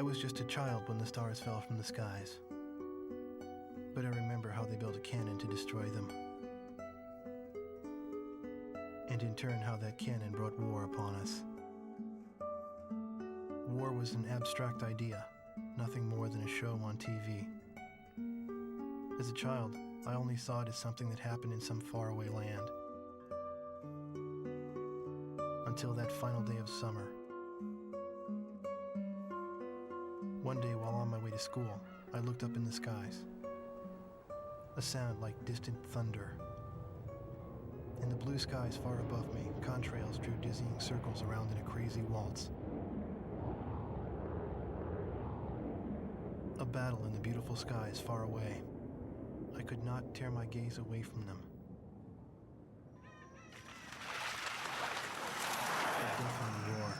I was just a child when the stars fell from the skies, but I remember how they built a cannon to destroy them, and in turn how that cannon brought war upon us. War was an abstract idea, nothing more than a show on TV. As a child, I only saw it as something that happened in some faraway land. Until that final day of summer. One day while on my way to school, I looked up in the skies. A sound like distant thunder. In the blue skies far above me, contrails drew dizzying circles around in a crazy waltz. A battle in the beautiful skies far away. I could not tear my gaze away from them. A deafening roar.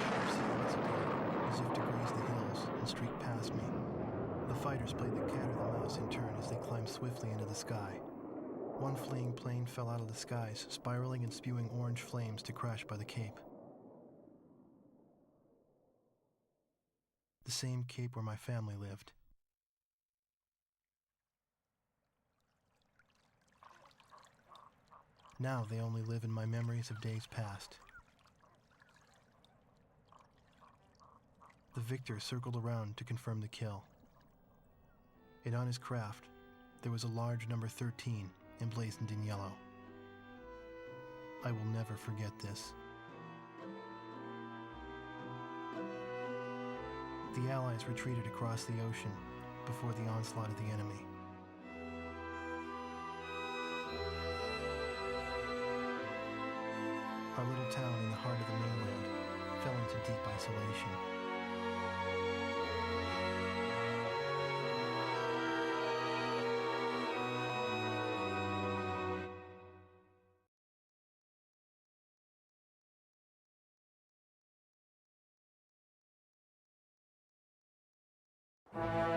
Sharp silhouettes appeared, as if to graze the hills and streak past me. The fighters played the cat or the mouse in turn as they climbed swiftly into the sky. One fleeing plane fell out of the skies, spiraling and spewing orange flames to crash by the Cape. The same Cape where my family lived. Now they only live in my memories of days past. The victor circled around to confirm the kill. And on his craft, there was a large number 13 emblazoned in yellow. I will never forget this. The Allies retreated across the ocean before the onslaught of the enemy. Our little town in the heart of the mainland fell into deep isolation.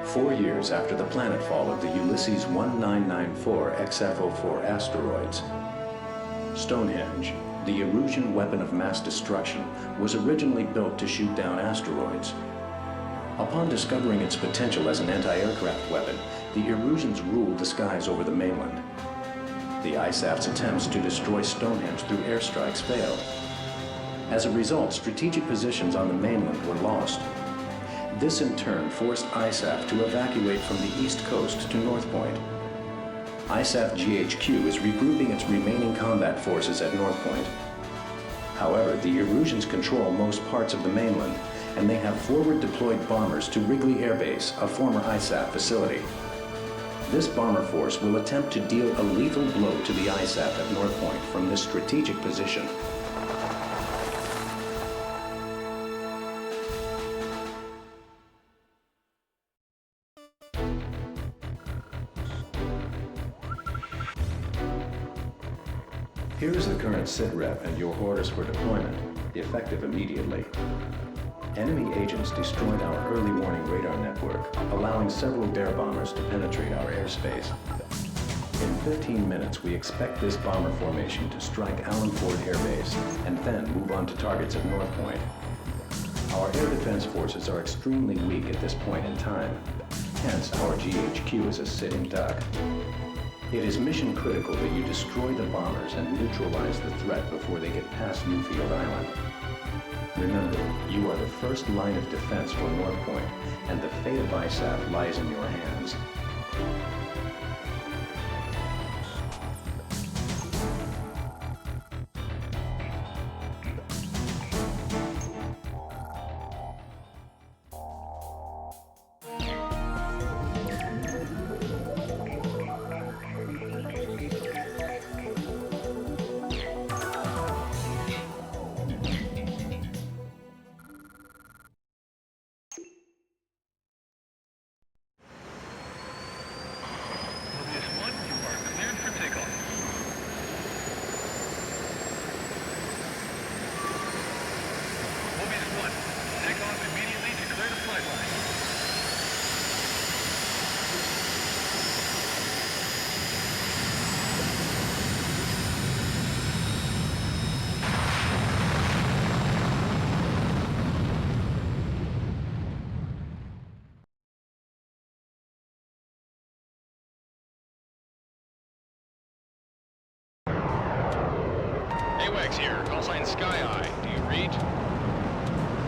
Four years after the planetfall of the Ulysses 1994 XFO4 asteroids, Stonehenge, the Erusian weapon of mass destruction, was originally built to shoot down asteroids. Upon discovering its potential as an anti-aircraft weapon, the Erusians ruled the skies over the mainland. The ISAF's attempts to destroy Stonehenge through airstrikes failed. As a result, strategic positions on the mainland were lost. This in turn forced ISAF to evacuate from the east coast to North Point. ISAF GHQ is regrouping its remaining combat forces at North Point. However, the Erusians control most parts of the mainland, and they have forward-deployed bombers to Wrigley Air Base, a former ISAF facility. This bomber force will attempt to deal a lethal blow to the ISAF at North Point from this strategic position. Here is the current SITREP and your orders for deployment, effective immediately. Enemy agents destroyed our early warning radar network, allowing several bear bombers to penetrate our airspace. In 15 minutes, we expect this bomber formation to strike Allen Ford Air Base and then move on to targets at North Point. Our air defense forces are extremely weak at this point in time, hence our GHQ is a sitting duck. It is mission critical that you destroy the bombers and neutralize the threat before they get past Newfield Island. Remember, you are the first line of defense for North Point, and the fate of ISAF lies in your hands. AWACS here, call sign Sky Eye. Do you read?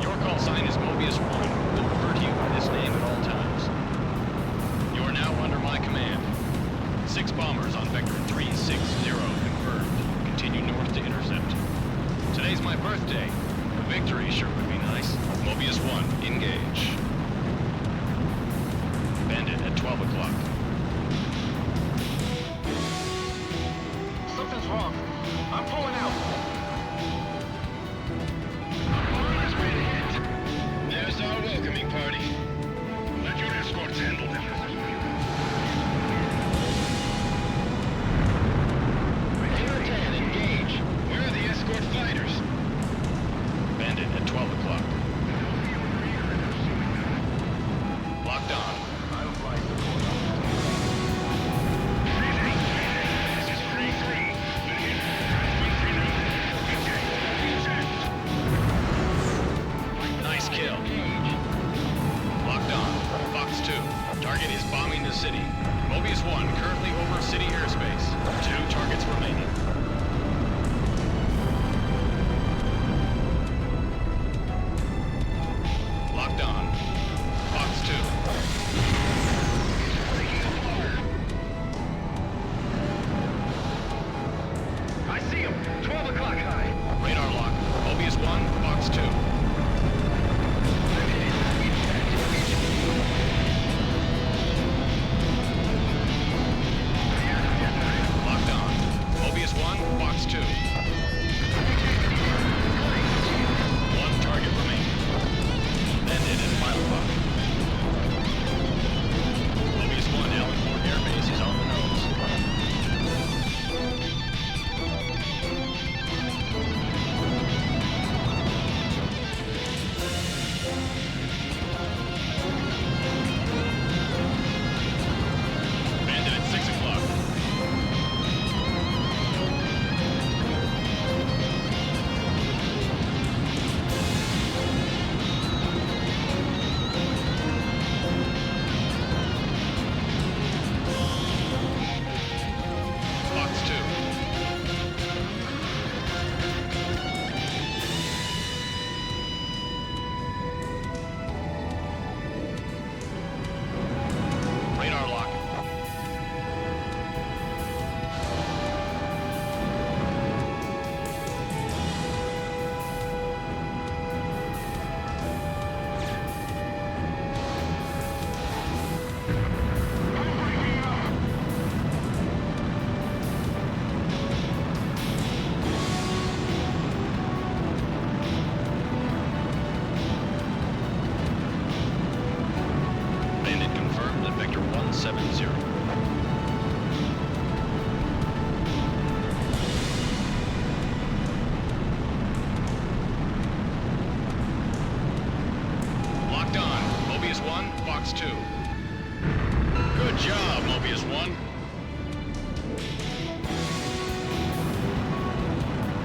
Your call sign is Mobius 1. We'll refer to you by this name at all times. You are now under my command. 6 bombers on Vector 360 confirmed. Continue north to intercept. Today's my birthday. A victory sure would be nice. Mobius 1, engage. Bandit at 12 o'clock. Something's wrong. I'm pulling out. There's our welcoming party. Let your escorts handle them. Vector 10, engage. Where are the escort fighters? Bandit at 12 o'clock. Locked on. I'll fly support. This is 3-3. Nice kill. Locked on. Fox 2. Target is bombing the city. Mobius 1 currently over city airspace. 2 targets remaining. Locked on. Fox 2. I see him. 12 o'clock high. Radar lock. Mobius 1, Fox 2. Locked on. Mobius 1, Fox 2. 1 target remaining. Bandit at 5 o'clock. Mobius 1, Allen Ford Air Base is on the nose. Bandit at 6 o'clock. Fox 2. Radar lock. Bandit confirmed at Vector 170. Locked on. Mobius 1, Fox 2. Good job, Mobius 1.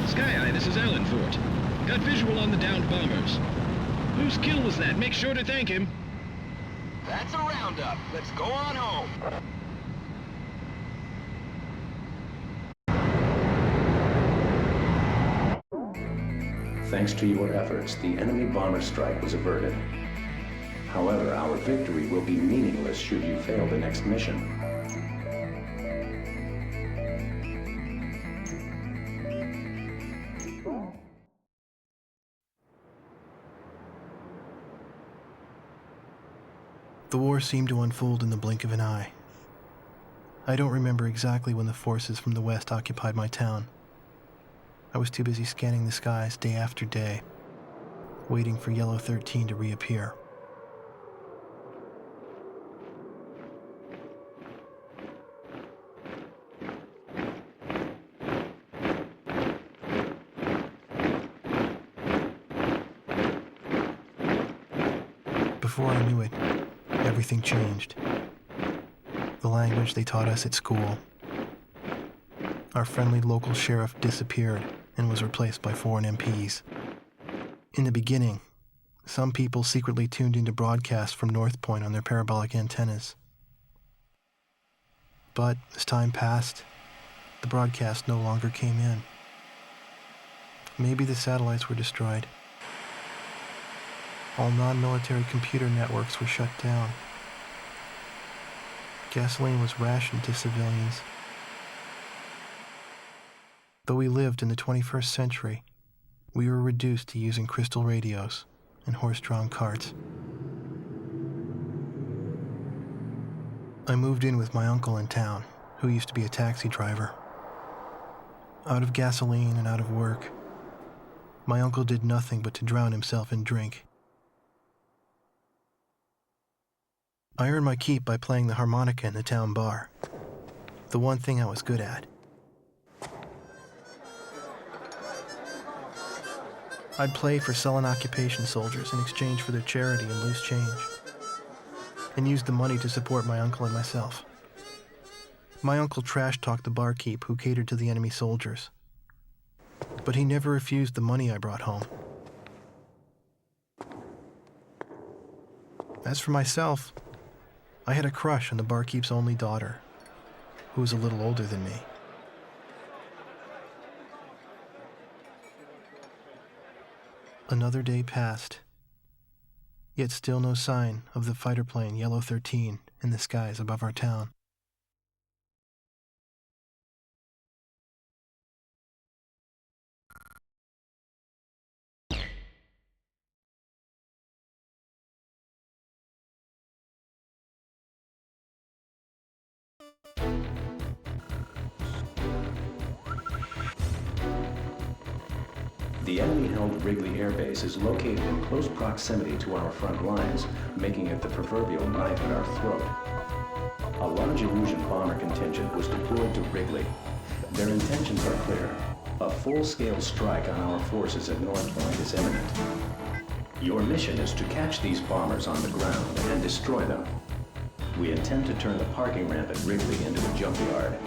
Sky Eye, this is Allen Fort. Got visual on the downed bombers. Whose kill was that? Make sure to thank him. That's a roundup. Let's go on home. Thanks to your efforts, the enemy bomber strike was averted. However, our victory will be meaningless should you fail the next mission. The war seemed to unfold in the blink of an eye. I don't remember exactly when the forces from the west occupied my town. I was too busy scanning the skies day after day, waiting for Yellow 13 to reappear. Before I knew it, everything changed. The language they taught us at school. Our friendly local sheriff disappeared and was replaced by foreign MPs. In the beginning, some people secretly tuned into broadcasts from North Point on their parabolic antennas. But as time passed, the broadcast no longer came in. Maybe the satellites were destroyed. All non-military computer networks were shut down. Gasoline was rationed to civilians. Though we lived in the 21st century, we were reduced to using crystal radios and horse-drawn carts. I moved in with my uncle in town, who used to be a taxi driver. Out of gasoline and out of work, my uncle did nothing but to drown himself in drink. I earned my keep by playing the harmonica in the town bar, the one thing I was good at. I'd play for sullen occupation soldiers in exchange for their charity and loose change, and used the money to support my uncle and myself. My uncle trash-talked the barkeep who catered to the enemy soldiers, but he never refused the money I brought home. As for myself, I had a crush on the barkeep's only daughter, who was a little older than me. Another day passed, yet still no sign of the fighter plane Yellow 13 in the skies above our town. The enemy-held Wrigley Air Base is located in close proximity to our front lines, making it the proverbial knife at our throat. A large Erusian bomber contingent was deployed to Wrigley. Their intentions are clear. A full-scale strike on our forces at North Point is imminent. Your mission is to catch these bombers on the ground and destroy them. We intend to turn the parking ramp at Wrigley into a jump yard.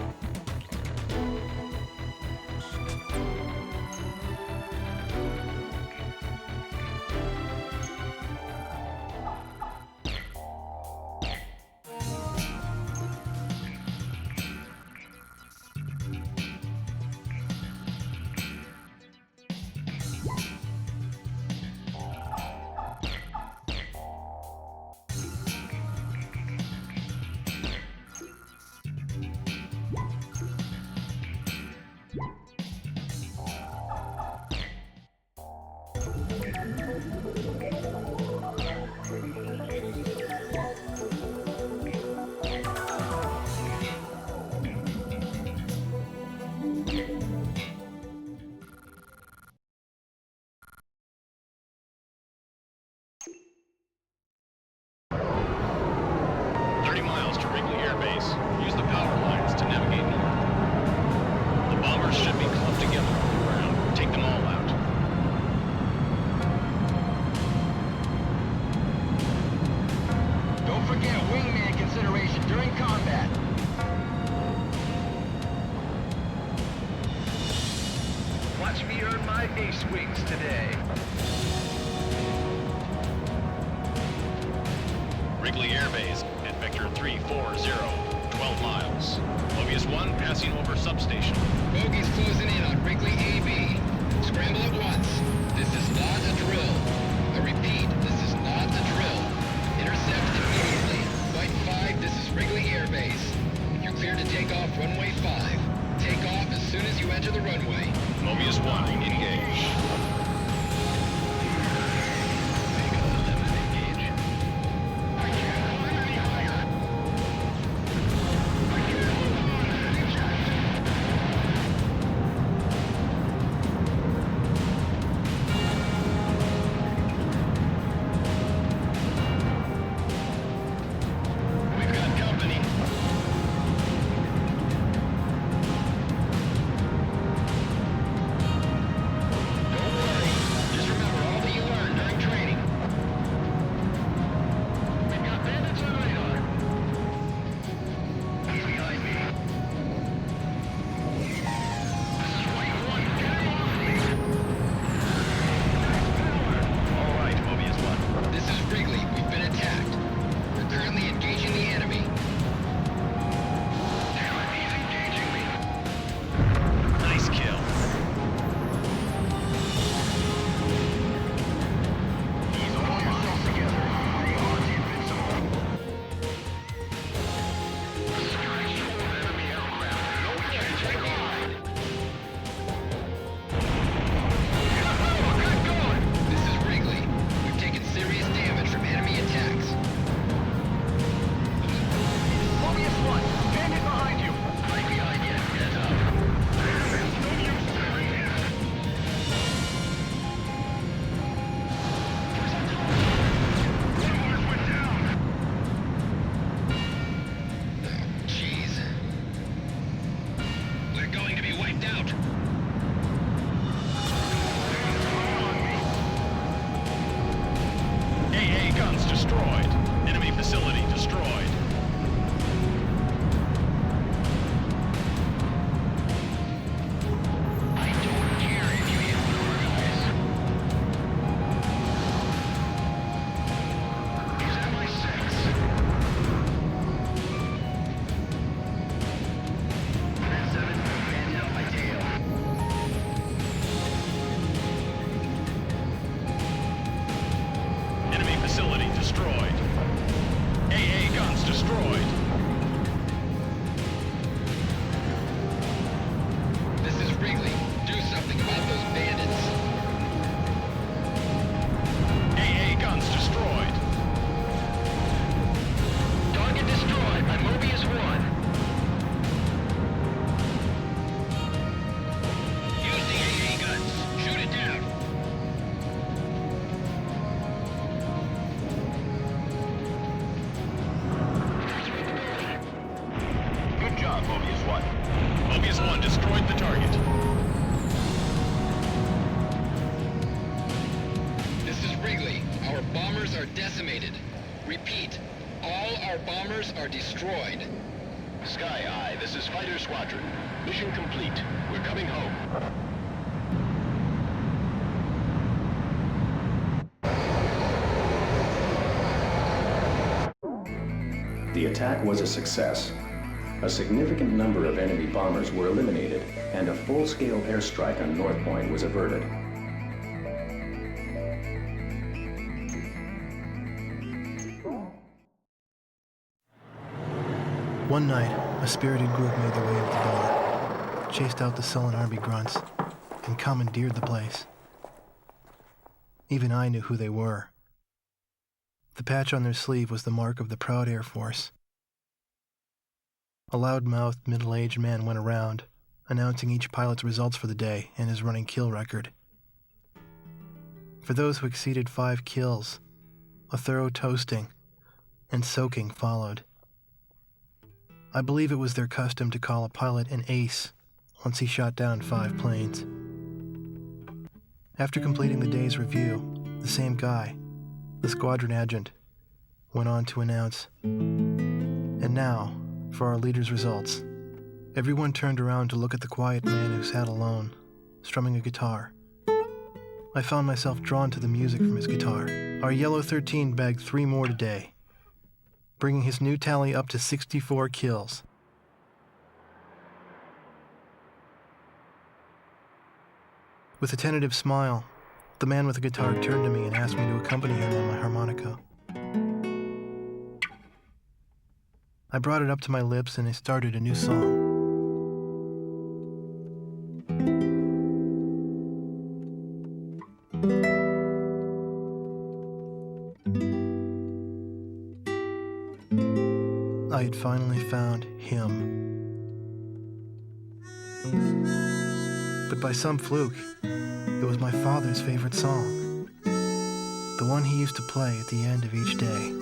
Use the power lines to navigate north. The bombers should be clumped together on the ground. Take them all out. Don't forget wingman consideration during combat. Watch me earn my ace wings today. Wrigley Air Base at Vector 340, 12 miles. Mobius 1 passing over substation. Bogey's closing in on Wrigley AB. Scramble at once. This is not a drill. I repeat, this is not a drill. Intercept immediately. Flight 5, this is Wrigley Air Base. You're clear to take off runway 5. Take off as soon as you enter the runway. Mobius 1, engage. destroyed. This is Wrigley. Do something about those bandits. AA guns destroyed. Target destroyed by Mobius 1. Use the AA guns. Shoot it down. Good job, Mobius 1. Mobius 1 destroyed the target. This is Wrigley. Our bombers are decimated. Repeat, all our bombers are destroyed. Sky Eye, this is Fighter Squadron. Mission complete. We're coming home. The attack was a success. A significant number of enemy bombers were eliminated, and a full-scale airstrike on North Point was averted. One night, a spirited group made their way into the bar, chased out the sullen army grunts, and commandeered the place. Even I knew who they were. The patch on their sleeve was the mark of the proud Air Force. A loud-mouthed, middle-aged man went around, announcing each pilot's results for the day and his running kill record. For those who exceeded 5 kills, a thorough toasting and soaking followed. I believe it was their custom to call a pilot an ace once he shot down 5 planes. After completing the day's review, the same guy, the squadron adjutant, went on to announce, "And now, for our leader's results." Everyone turned around to look at the quiet man who sat alone, strumming a guitar. I found myself drawn to the music from his guitar. Our Yellow 13 bagged 3 more today, bringing his new tally up to 64 kills. With a tentative smile, the man with the guitar turned to me and asked me to accompany him on my harmonica. I brought it up to my lips and I started a new song. I had finally found him. But by some fluke, it was my father's favorite song. The one he used to play at the end of each day.